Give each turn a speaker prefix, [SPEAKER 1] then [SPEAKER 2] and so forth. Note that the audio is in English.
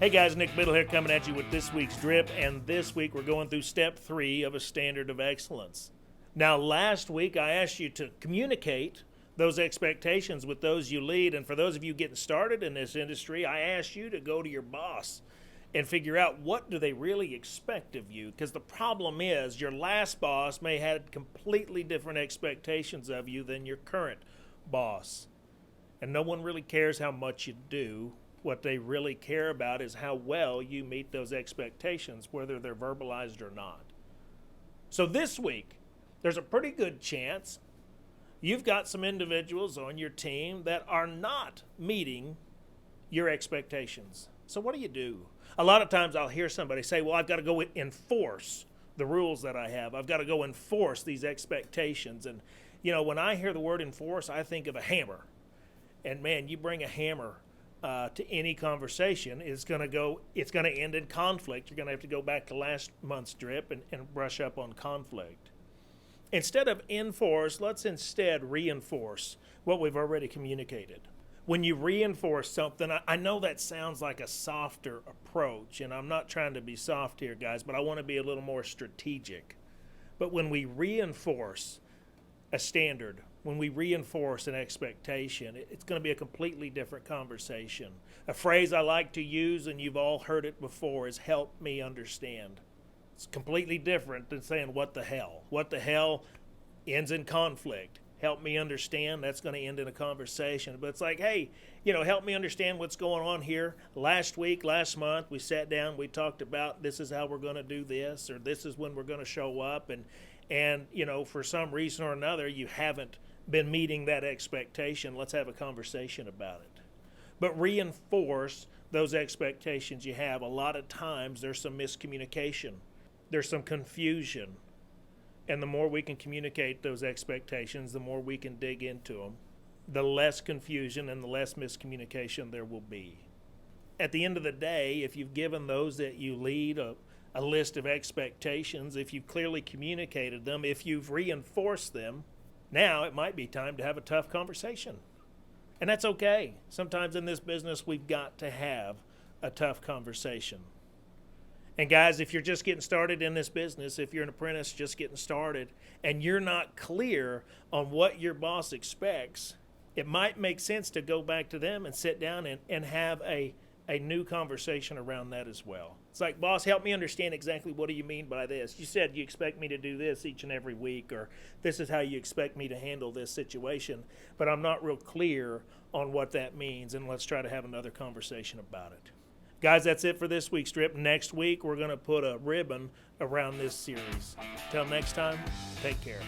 [SPEAKER 1] Hey guys, Nick Biddle here coming at you with this week's drip, and this week we're going through step 3 of a standard of excellence. Now, last week I asked you to communicate those expectations with those you lead, and for those of you getting started in this industry, I asked you to go to your boss and figure out what do they really expect of you, because the problem is your last boss may have completely different expectations of you than your current boss, and no one really cares how much you do. What they really care about is how well you meet those expectations, whether they're verbalized or not. So this week, there's a pretty good chance you've got some individuals on your team that are not meeting your expectations. So what do? A lot of times I'll hear somebody say, well, I've got to go enforce the rules that I have. I've got to go enforce these expectations. And, you know, when I hear the word enforce, I think of a hammer. And, man, you bring a hammer to any conversation, it's going to end in conflict. You're going to have to go back to last month's drip and brush up on conflict. Instead of enforce, let's instead reinforce what we've already communicated. When you reinforce something, I know that sounds like a softer approach, and I'm not trying to be soft here, guys, but I want to be a little more strategic. But when we reinforce a standard, when we reinforce an expectation, it's going to be a completely different conversation. A phrase I like to use, and you've all heard it before, is help me understand. It's completely different than saying what the hell. What the hell ends in conflict. Help me understand, that's going to end in a conversation. But it's like, hey, help me understand what's going on here. Last month, we sat down, we talked about this is how we're going to do this, or this is when we're going to show up. And for some reason or another, you haven't been meeting that expectation. Let's have a conversation about it. But reinforce those expectations you have. A lot of times there's some miscommunication. There's some confusion. And the more we can communicate those expectations, the more we can dig into them, the less confusion and the less miscommunication there will be. At the end of the day, if you've given those that you lead a list of expectations, if you've clearly communicated them, if you've reinforced them, now it might be time to have a tough conversation. And that's okay. Sometimes in this business, we've got to have a tough conversation. And guys, if you're just getting started in this business, if you're an apprentice just getting started, and you're not clear on what your boss expects, it might make sense to go back to them and sit down and have a new conversation around that as well. It's like, boss, help me understand exactly what do you mean by this. You said you expect me to do this each and every week, or this is how you expect me to handle this situation, but I'm not real clear on what that means, and let's try to have another conversation about it. Guys, that's it for this week's drip. Next week, we're going to put a ribbon around this series. Till next time, take care.